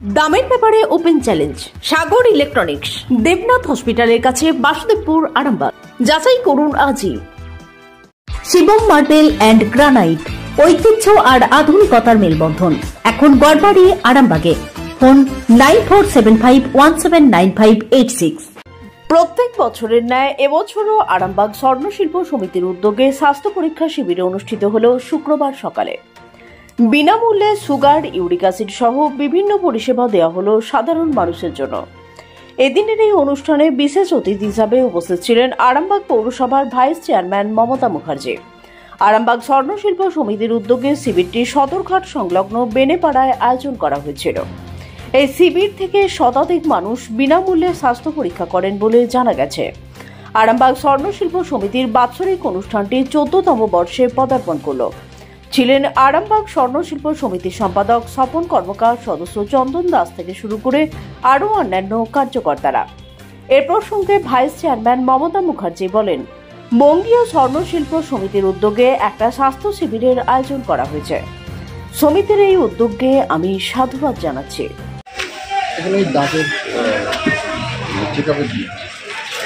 দামের ব্যাপারে open challenge সাগর electronics, Debnath হসপিটালের কাছে, বাসুদেবপুর, আরামবাগ। যাচাই করুন আজই। শিবম মার্বেল অ্যান্ড গ্রানাইট, ঐতিহ্য আর আধুনিকতার মেলবন্ধন, এখন গড়বাড়ি, আরামবাগে। ফোন 9475179586। প্রত্যেক বছরের ন্যায় এবছরও আরামবাগ স্বর্ণশিল্প সমিতির উদ্যোগে স্বাস্থ্য পরীক্ষা শিবির অনুষ্ঠিত হল শুক্রবার সকালে। বিনামূল্যে সুগার, ইউরিক অ্যাসিড সহ বিভিন্ন পরিষেবা দেওয়া হলো সাধারণ মানুষের জন্য। এদিনের এই অনুষ্ঠানে বিশেষ অতিথি হিসাবে উপস্থিত ছিলেন আরামবাগ পৌরসভার ভাইস চেয়ারম্যান মমতা মুখার্জি। আরামবাগ স্বর্ণশিল্প সমিতির উদ্যোগে শিবিরটি সদরঘাট সংলগ্ন বেনেপাড়ায় আয়োজন করা হয়েছিল। এই শিবির থেকে শতাধিক মানুষ বিনামূল্যে স্বাস্থ্য পরীক্ষা করেন বলে জানা গেছে। আরামবাগ স্বর্ণশিল্প সমিতির বাৎসরিক অনুষ্ঠানটি 14তম বর্ষে পদার্পণ করল। ছিলেন আরামবাগ স্বর্ণশিল্প সমিতির সম্পাদক স্বপন কর্মকার, সদস্য চন্দন দাস থেকে শুরু করে আরও অন্যান্য কার্যকর্তারা। এর প্রসঙ্গে ভাইস চেয়ারম্যান মমতা মুখার্জি বলেন, বঙ্গীয় স্বর্ণশিল্প সমিতির উদ্যোগে একটা স্বাস্থ্য শিবিরের আয়োজন করা হয়েছে। সমিতির এই উদ্যোগকে আমি সাধুবাদ জানাচ্ছি।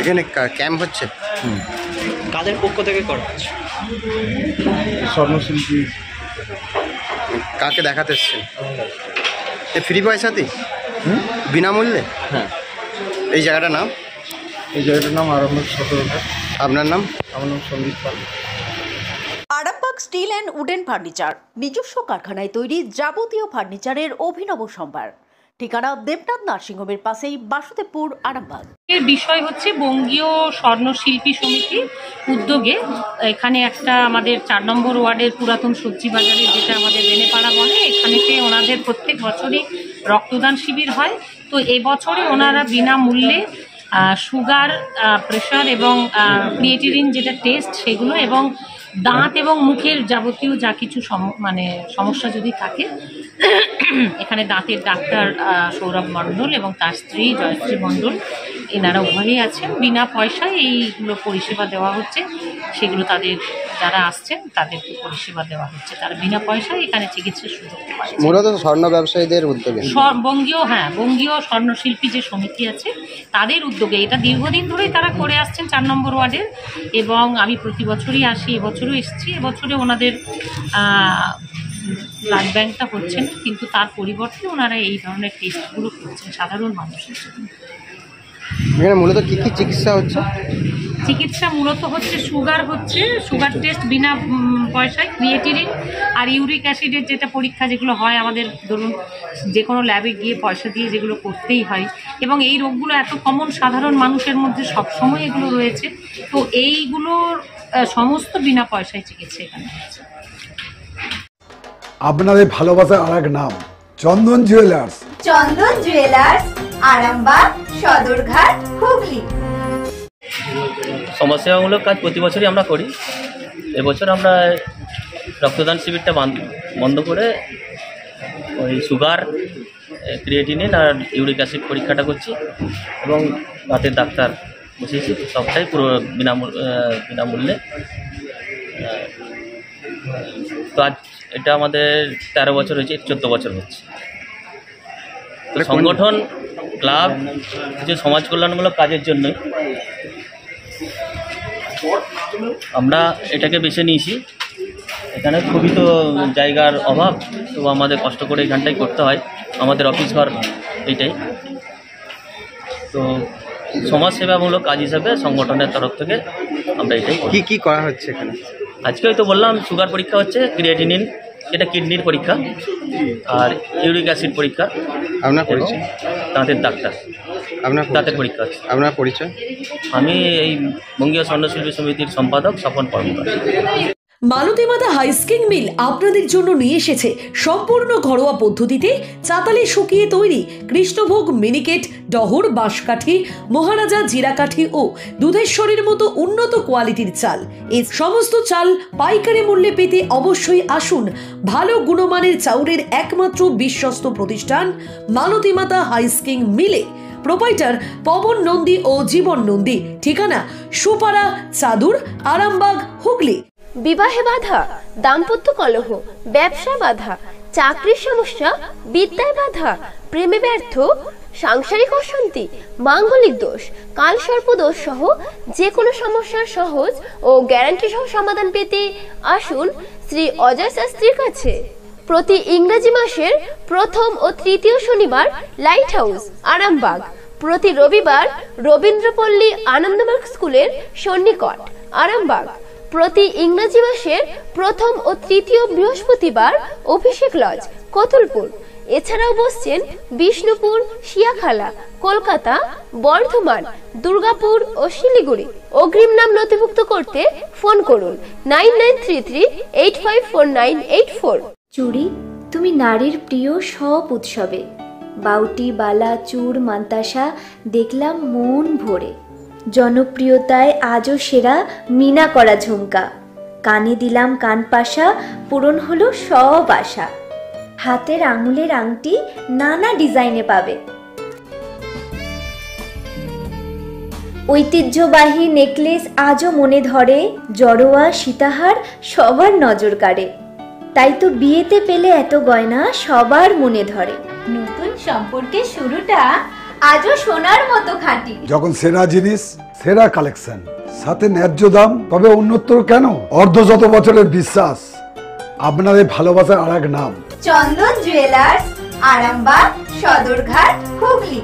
এখানে ক্যাম্প হচ্ছে, কাদের পক্ষ থেকে করা হচ্ছে? স্বর্ণশিল্পী। কাকে দেখাতে এসছেন? ফ্রি পয়সাতে বিনামূল্যে? হ্যাঁ। এই জায়গাটার নাম? এই জায়গাটার নাম আরামবাগ সদরঘাট। আপনার নাম? আমার নাম Sandip Pal. Arambagh steel and wooden furniture, নিজস্ব কারখানায় তৈরি যাবতীয় ফার্নিচারের অভিনব সম্ভার। ঠিকানা দেবনাথ নার্সিংহোমের পাশেই, বাসুদেবপুর, আরামবাগ। এর বিষয় হচ্ছে বঙ্গীয় স্বর্ণশিল্পী সমিতি উদ্যোগে এখানে একটা আমাদের 4 নম্বর ওয়ার্ডের পুরাতন সবজি বাজারে, যেটা আমাদের বেনেপাড়া বলে, এখানেতে ওনাদের প্রত্যেক বছরই রক্তদান শিবির হয়। তো এবছরে ওনারা বিনামূল্যে সুগার, প্রেশার এবং ক্রিয়েটিনিন যেটা টেস্ট সেগুলো, এবং দাঁত এবং মুখের যাবতীয় যা কিছু সমস্যা যদি থাকে, এখানে দাঁতের ডাক্তার সৌরভ মণ্ডল এবং তার স্ত্রী জয়শ্রী মণ্ডল, এনারা উভয়ই আছেন। বিনা পয়সায় এইগুলো পরিষেবা দেওয়া হচ্ছে। সেগুলো তাদের যারা আসছেন তাদেরকে পরিষেবা দেওয়া হচ্ছে, তারা বিনা পয়সায় এখানে চিকিৎসার সুযোগ পাচ্ছে। মূলত স্বর্ণ ব্যবসায়ীদের উদ্যোগে বঙ্গীয় স্বর্ণশিল্পী যে সমিতি আছে তাদের উদ্যোগে এটা দীর্ঘদিন ধরেই তারা করে আসছেন 4 নম্বর ওয়ার্ডের। এবং আমি প্রতি বছরই আসি, এবছরও এসেছি। এবছরে ওনাদের ব্লাড ব্যাংকটা হচ্ছে না, কিন্তু তার পরিবর্তে ওনারা এই ধরনের টেস্টগুলো করছেন সাধারণ মানুষের জন্য। এখানে মূলত কী কী চিকিৎসা হচ্ছে? চিকিৎসা মূলত হচ্ছে সুগার টেস্ট বিনা পয়সায়, ক্রিয়েটিনিন আর ইউরিক অ্যাসিডের যেটা পরীক্ষা, যেগুলো হয় আমাদের, ধরুন যে কোনো ল্যাবে গিয়ে পয়সা দিয়ে যেগুলো করতেই হয়। এবং এই রোগগুলো এত কমন, সাধারণ মানুষের মধ্যে সবসময় এগুলো রয়েছে। তো এইগুলোর সমস্ত বিনা পয়সায় চিকিৎসা এখানে হচ্ছে। আপনাদের ভালোবাসার আর এক নাম চন্দন জুয়েলার্স। চন্দন জুয়েলার্স, আরামবাগ, সদরঘাট, হুগলি। সমাজসেবামূলক কাজ প্রতি বছরই আমরা করি। এবছর আমরা রক্তদান শিবিরটা বন্ধ করে ওই সুগার, ক্রিয়েটিনিন আর ইউরিক অ্যাসিড পরীক্ষাটা করছি, এবং দাঁতের ডাক্তার বসিয়েছি। সবটাই পুরো বিনামূল্যে। তো আজ এটা আমাদের 13 বছর হয়েছে, 14 বছর হচ্ছে। সংগঠন, ক্লাব, কিছু সমাজ কল্যাণমূলক কাজের জন্যই আমরা এটাকে বেছে নিয়েছি। এখানে খুবই তো জায়গার অভাব, তো আমাদের কষ্ট করে এখানটাই করতে হয়। আমাদের অফিস ঘর এইটাই। তো সমাজসেবামূলক কাজ হিসাবে সংগঠনের তরফ থেকে আমরা এটাই। কী করা হচ্ছে এখানে? আজকে হয়তো বললাম সুগার পরীক্ষা হচ্ছে, ক্রিয়েটিনিন যেটা কিডনির পরীক্ষা, আর ইউরিক অ্যাসিড পরীক্ষা। আপনার পরিচয়? দাঁতের ডাক্তার। আপনার দাঁতের পরীক্ষা হচ্ছে। আপনার পরিচয়? আমি এই বঙ্গীয় স্বর্ণশিল্পী সমিতির সম্পাদক স্বপন কর্মকার। মালতীমাতা হাইস্কিং মিল আপনাদের জন্য নিয়ে এসেছে সম্পূর্ণ ঘরোয়া পদ্ধতিতে চাতালে শুকিয়ে তৈরি কৃষ্ণভোগ, মিনিকেট, ডহর, বাঁশকাঠি, মহারাজা, জিরাকাঠি ও দুধেশ্বরীর মতো উন্নত কোয়ালিটির চাল। এই সমস্ত চাল পাইকারি মূল্যে পেতে অবশ্যই আসুন ভালো গুণমানের চাউলের একমাত্র বিশ্বস্ত প্রতিষ্ঠান মালতীমাতা হাইস্কিং মিলে। প্রোপাইটার পবন নন্দী ও জীবন নন্দী। ঠিকানা সুপারা, চাদুর, আরামবাগ, হুগলি। বিবাহে বাধা, দাম্পত্য কলহ, ব্যবসা বাধা, চাকরির সমস্যা, বিদ্যায় বাধা, প্রেমে ব্যর্থ, সাংসারিক অশান্তি, মাঙ্গলিক দোষ, কালসর্প দোষ সহ যে কোনো সমস্যার সহজ ও গ্যারান্টি সহ সমাধান পেতে আসুন শ্রী অজয় শাস্ত্রীর কাছে। প্রতি ইংরেজি মাসের প্রথম ও তৃতীয় শনিবার লাইট হাউস আরামবাগ, প্রতি রবিবার রবীন্দ্রপল্লী আনন্দমার্গ স্কুলের সন্নিকট আরামবাগ, প্রতি ইংরেজি মাসের প্রথম ও তৃতীয় বৃহস্পতিবার অভিষেক লজ কতুলপুর। এছাড়াও বসছেন বিষ্ণুপুর, শিয়াখালা, কলকাতা, বর্ধমান, দুর্গাপুর ও শিলিগুড়ি। অগ্রিম নাম নথিভুক্ত করতে ফোন করুন 9933854984। চুড়ি তুমি নারীর প্রিয় সব উৎসবে, বাউটি, বালা, চূড়, মান্তাসা দেখলাম মন ভরে। জনপ্রিয়তায় আজও সেরা মিনা করা ঝুমকা, কানে দিলাম কানপাশা, পূরণ হলো সব আশা। হাতের আঙুলের আংটি নানা ডিজাইনে পাবে, ঐতিহ্যবাহী নেকলেস আজও মনে ধরে, জড়োয়া সীতাহার সবার নজর কাড়ে। তাই তো বিয়েতে পেলে এত গয়না সবার মনে ধরে। নতুন সম্পর্কের শুরুটা আজও সোনার মতো খাঁটি। যখন সেরা জিনিস, সেরা কালেকশন, সাথে ন্যায্য দাম, তবে উন্নতর কেন? অর্ধশত বছরের বিশ্বাস, আপনাদের ভালোবাসার আর এক নাম চন্দন জুয়েলার্স, আরামবাগ, সদরঘাট, হুগলি।